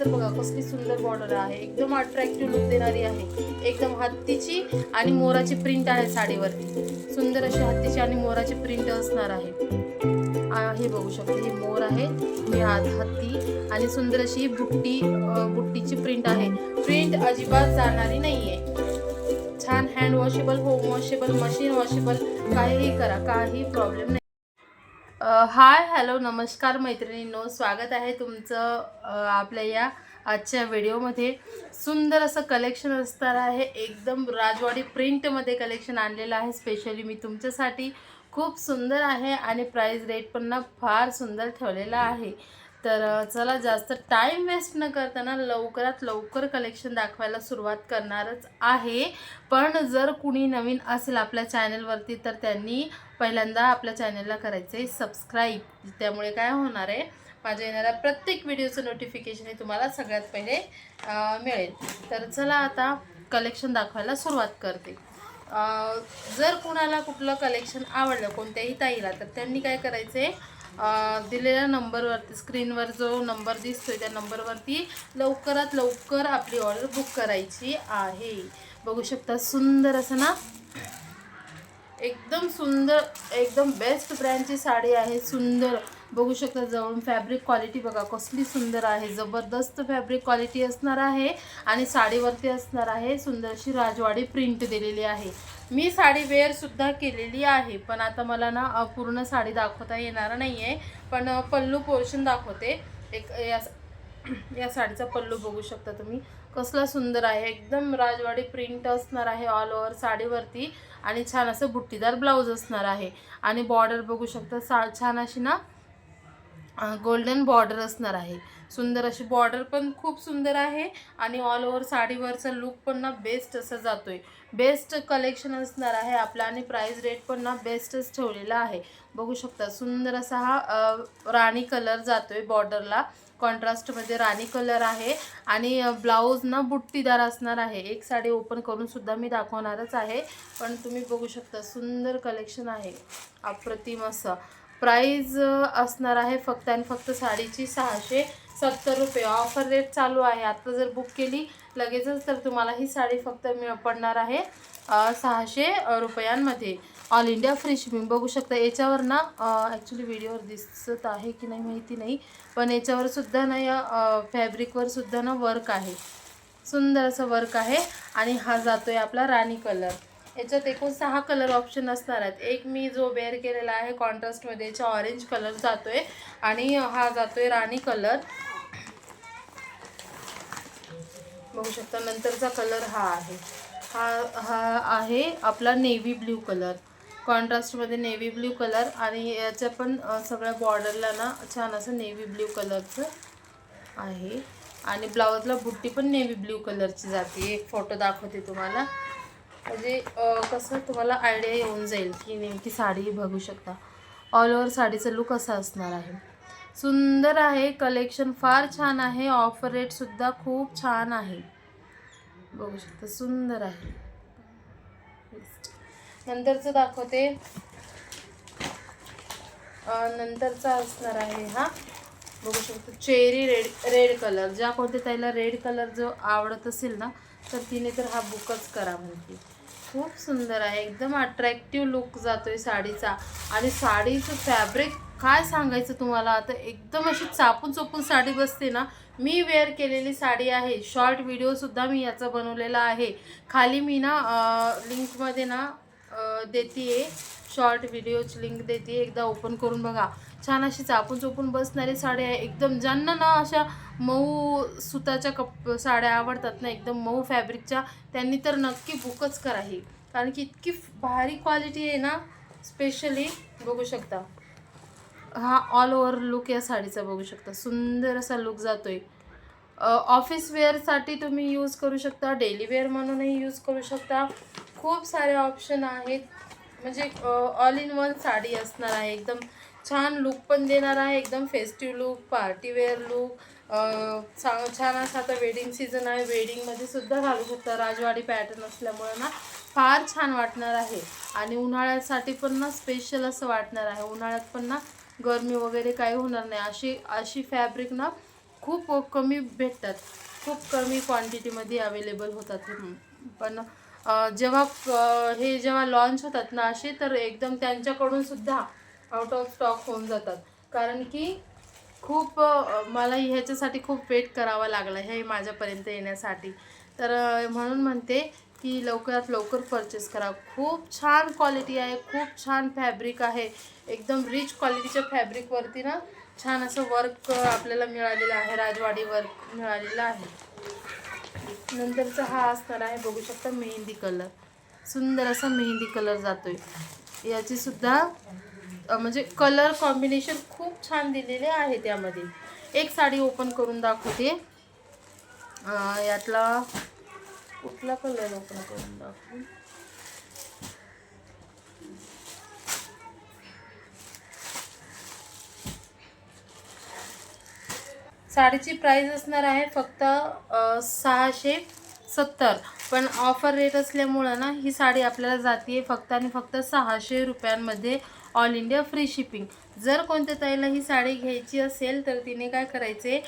तर बघा कसली सुंदर बॉर्डर आहे, एकदम अट्रॅक्टिव्ह लुक देणारी आहे. एकदम हत्तीची आणि मोराची प्रिंट आहे साडीवरती. सुंदर अशी हत्तीची आणि मोराची प्रिंट असणार आहे. हे बघू शकता, ही मोर आहे, ही हत्ती आणि सुंदर अशी बुट्टीची प्रिंट आहे. प्रिंट अजिबात जाणारी नाहीये. छान hand washable, home washable, machine washable, काहीही करा, काही प्रॉब्लेम नाही. हाय हॅलो नमस्कार मैत्रिणींनो, स्वागत आहे तुमचं आपल्या या आजच्या व्हिडिओमध्ये. सुंदर असं कलेक्शन असणार आहे, एकदम राजवाडी प्रिंटमध्ये कलेक्शन आणलेलं आहे स्पेशली मी तुमच्यासाठी. खूप सुंदर आहे आणि प्राइस रेट पण ना फार सुंदर ठेवलेला आहे. तर चला जास्त टाईम वेस्ट न करताना लवकरात लवकर कलेक्शन दाखवायला सुरुवात करणारच आहे. पण जर कुणी नवीन असेल आपल्या चॅनलवरती तर त्यांनी पहिल्यांदा आपल्या चॅनलला करायचं आहे सबस्क्राईब. त्यामुळे काय होणार आहे, माझ्या येणाऱ्या प्रत्येक व्हिडिओचं नोटिफिकेशन हे तुम्हाला सगळ्यात पहिले मिळेल. तर चला आता कलेक्शन दाखवायला सुरुवात करते. जर कुणाला कुठलं कलेक्शन आवडलं कोणत्याही ताईला तर त्यांनी काय करायचं आहे, दिलेल्या नंबरवरती स्क्रीनवर जो नंबर दिसतोय त्या नंबरवरती लवकरात लवकर आपली ऑर्डर बुक करायची आहे. बघू शकता सुंदर असं ना, एकदम सुंदर, एकदम बेस्ट ब्रँडची साडी आहे. सुंदर बघू शकता, जवळून फॅब्रिक क्वालिटी बघा कसली सुंदर आहे. जबरदस्त फॅब्रिक क्वालिटी असणार आहे आणि साडीवरती असणार आहे सुंदर अशी राजवाडी प्रिंट दिलेली आहे. मी साडी वेअरसुद्धा केलेली आहे, पण आता मला ना पूर्ण साडी दाखवता येणार नाही आहे, पण पल्लू पोर्शन दाखवते. एक या साडीचा पल्लू बघू शकता तुम्ही कसला सुंदर आहे. एकदम राजवाडी प्रिंट असणार आहे ऑल ओव्हर साडीवरती आणि छान असं बुट्टीदार ब्लाऊज असणार आहे. आणि बॉर्डर बघू शकता छान अशी ना गोल्डन बॉर्डर असणार आहे. सुंदर अशी बॉर्डर पण खूप सुंदर आहे आणि ऑल ओव्हर साडीवरचा लुक पण ना बेस्ट असं जातोय. बेस्ट कलेक्शन असणार आहे आपला आणि प्राइस रेट पण ना बेस्टच ठेवलेला आहे. बघू शकता सुंदर असा हा राणी कलर जातोय बॉर्डरला, कॉन्ट्रास्टमध्ये राणी कलर आहे आणि ब्लाऊज ना बुट्टीदार असणार आहे. एक साडी ओपन करून सुद्धा मी दाखवणारच आहे, पण तुम्ही बघू शकता सुंदर कलेक्शन आहे अप्रतिम असं. प्राईज असणार आहे फक्त आणि फक्त साडीची 670 रुपये. ऑफर रेट चालू आहे. आता जर बुक केली लगेचच तर तुम्हाला ही साडी फक्त पडणार आहे 600 रुपयांमध्ये. All India free shipping. बघू शकता याच्यावर ना ॲक्च्युली व्हिडिओवर दिसत आहे की नाही माहिती नाही, पण याच्यावर सुद्धा ना या फॅब्रिकवर सुद्धा ना वर्क आहे, सुंदर असं वर्क आहे. आणि हा जातोय आपला राणी कलर. याच्यात एकूण 6 कलर ऑप्शन असणार आहेत. एक मी जो वेअर केलेला आहे कॉन्ट्रास्टमध्ये याचा ऑरेंज कलर जातोय आणि हा जातोय राणी कलर. बघू शकता नंतरचा कलर हा आहे, हा आहे आपला नेव्ही ब्ल्यू कलर, कॉन्ट्रास्टमध्ये नेव्ही ब्ल्यू कलर. आणि याच्या पण सगळ्या बॉर्डरला ना छान असं नेव्ही ब्ल्यू कलरचं आहे आणि ब्लाऊजला बुट्टी पण नेव्ही ब्ल्यू कलरची जाते. एक फोटो दाखवते तुम्हाला, म्हणजे कसं तुम्हाला आयडिया येऊन जाईल की नेमकी साडी बघू शकता. ऑल ओव्हर साडीचा लुक असा असणार आहे. सुंदर आहे कलेक्शन, फार छान आहे. ऑफर रेटसुद्धा खूप छान आहे. बघू शकता सुंदर आहे. नंतरचं दाखवते, नंतरचा असणार आहे हा. बघू शकतो चेरी रेड कलर. ज्या कोणत्या ताईला रेड कलर जो आवडत असेल ना तर तिने तर हा बुकच करा म्हणते. खूप सुंदर आहे, एकदम अट्रॅक्टिव्ह लुक जातोय साडीचा. आणि साडीचं फॅब्रिक काय सांगायचं तुम्हाला, आता एकदम अशी चापून चोपून साडी बसते ना. मी वेअर केलेली साडी आहे. शॉर्ट व्हिडिओसुद्धा मी याचा बनवलेला आहे. खाली मी ना लिंकमध्ये ना देते, शॉर्ट व्हिडिओची लिंक देते, एकदा ओपन करून बघा. छान अशी चापून चोपून बसणारी साडी आहे. एकदम ज्यांना ना अशा मऊ सुताच्या साड्या आवडतात ना, एकदम मऊ फॅब्रिकच्या, त्यांनी तर नक्की बुकच करा ही, कारण की इतकी भारी क्वालिटी आहे ना. स्पेशली बघू शकता हा ऑल ओव्हर लुक या साडीचा बघू शकता. सुंदर असा लुक जातोय. ऑफिस वेअरसाठी तुम्ही यूज करू शकता, डेली वेअर म्हणूनही यूज करू शकता. खूप सारे ऑप्शन आहेत, म्हणजे ऑल इन वन साडी असणार आहे. एकदम छान लुक पण देणार आहे, एकदम festive look, party wear look. छान असं आता वेडिंग सीझन आहे, वेडिंगमध्ये सुद्धा घालू शकता. राजवाडी पॅटर्न असल्यामुळे ना फार छान वाटणार आहे. आणि उन्हाळ्यासाठी पण ना स्पेशल असं वाटणार आहे. उन्हाळ्यात पण ना गरमी वगैरे काही होणार नाही, अशी फॅब्रिक ना खूप कमी भेटतात, खूप कमी क्वांटिटीमध्ये अवेलेबल होतात हे. पण जेव्हा लॉन्च होतात ना असे, तर एकदम त्यांच्याकडून सुद्धा आउट ऑफ स्टॉक होऊन जातात. कारण की खूप मला ह्याच्यासाठी खूप वेट करावा लागला हे माझ्यापर्यंत येण्यासाठी. तर म्हणून म्हणते की लवकरात लवकर परचेस करा. खूप छान क्वालिटी आहे, खूप छान फॅब्रिक आहे. एकदम रिच क्वालिटीच्या फॅब्रिकवरती ना छान असं वर्क आपल्याला मिळालेलं आहे, राजवाडी वर्क मिळालेलं आहे. नंतरचा हा असणार आहे, बघू शकता, मेहंदी कलर. सुंदर असा मेहंदी कलर जातोय. याची सुद्धा म्हणजे कलर कॉम्बिनेशन खूप छान दिलेले आहे त्यामध्ये. एक साडी ओपन करून दाखवते. यातला कुठला कलर ओपन करून दाखवू? साडीची प्राइस असणार आहे फक्त 670. पण ऑफर रेट असल्यामुळं ना ही साडी आपल्याला जाते फक्त आणि फक्त 600 रुपयांमध्ये, ऑल इंडिया फ्री शिपिंग. जर कोणत्या ताईला ही साडी घ्यायची असेल तर तिने काय करायचे,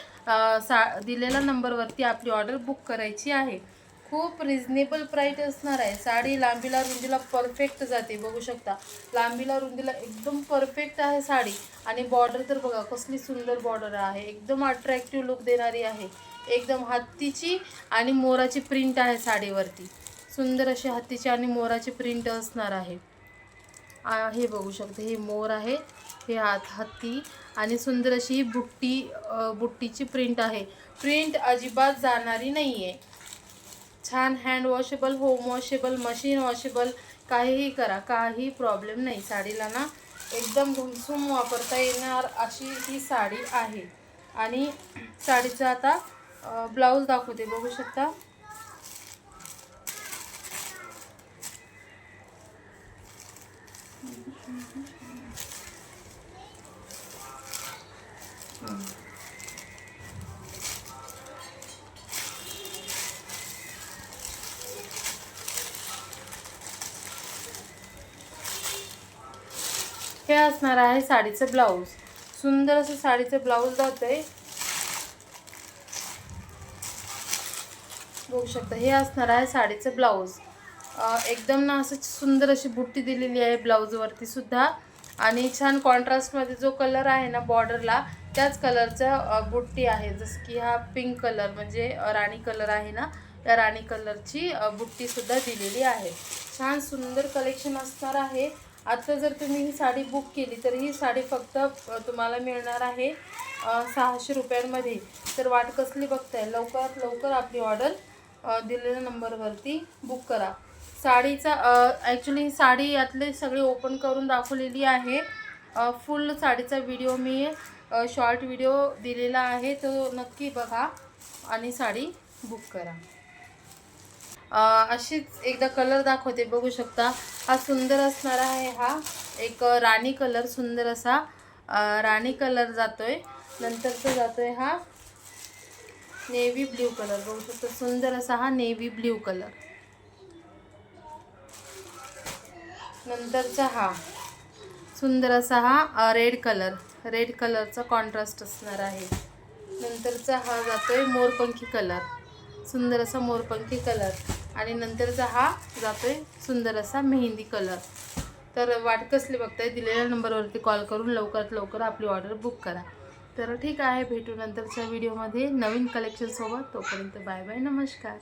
दिलेल्या नंबरवरती आपली ऑर्डर बुक करायची आहे. खूप रिजनेबल प्राईस असणार आहे. साडी लांबीला रुंदीला परफेक्ट जाते, बघू शकता. लांबीला रुंदीला एकदम परफेक्ट आहे साडी. आणि बॉर्डर तर बघा कसली सुंदर बॉर्डर आहे, एकदम अट्रॅक्टिव्ह लुक देणारी आहे. एकदम हत्तीची आणि मोराची प्रिंट आहे साडीवरती. सुंदर अशी हत्तीची आणि मोराची प्रिंट असणार आहे. हे बघू शकते, हे मोर आहे, हे हत्ती आणि सुंदर अशी बुट्टीची प्रिंट आहे. प्रिंट अजिबात जाणारी नाही आहे. छान hand washable, home washable, machine washable, काहीही करा, काही प्रॉब्लेम नाही. साडीला ना एकदम घुमसूम वापरता येणार अशी ही साडी आहे. आणि साडीचा आता ब्लाऊज दाखवते, बघू शकता. हे असणार आहे साडीचं ब्लाऊज. सुंदर असं साडीचं ब्लाऊज जातंय, बघू शकता. हे असणार आहे साडीचं ब्लाऊज. एकदम ना असं सुंदर अशी बुट्टी दिलेली आहे ब्लाऊजवरती सुद्धा. आणि छान कॉन्ट्रास्टमध्ये जो कलर आहे ना बॉर्डरला, त्याच कलरचा बुट्टी आहे. जसं की हा पिंक कलर म्हणजे राणी कलर आहे ना, त्या राणी कलरची बुट्टीसुद्धा दिलेली आहे. छान सुंदर कलेक्शन असणार आहे. आता जर तुम्ही ही साडी बुक केली तर ही साडी फक्त तुम्हाला मिळणार आहे 600 रुपयांमध्ये. तर वाट कसली बघताय, लवकरात लवकर आपली ऑर्डर दिलेल्या नंबरवरती बुक करा. साडीचा ॲक्च्युली ही साडी यातले सगळे ओपन करून दाखवलेली आहे. फुल साडीचा व्हिडिओ मी शॉर्ट व्हिडिओ दिलेला आहे, तो नक्की बघा आणि साडी बुक करा. अशीच एकदा कलर दाखवते, बघू शकता. हा सुंदर असणार आहे, हा एक राणी कलर, सुंदर असा राणी कलर जातोय. नंतरचा जातोय हा नेव्ही ब्ल्यू कलर, बघू शकता. सुंदर असा हा नेव्ही ब्ल्यू कलर. नंतरचा हा सुंदर असा हा रेड कलर, रेड कलरचा कॉन्ट्रास्ट असणार आहे. नंतरचा हा जातोय मोरपंखी कलर, सुंदर असा मोरपंखी कलर. आणि नंतरचा हा जातोय सुंदर असा मेहंदी कलर. तर वाट कसली बघताय, दिलेल्या नंबरवरती कॉल करून लवकरात लवकर आपली ऑर्डर बुक करा. तर ठीक आहे, भेटू नंतरच्या व्हिडिओमध्ये नवीन कलेक्शनसोबत. तोपर्यंत बाय बाय, नमस्कार.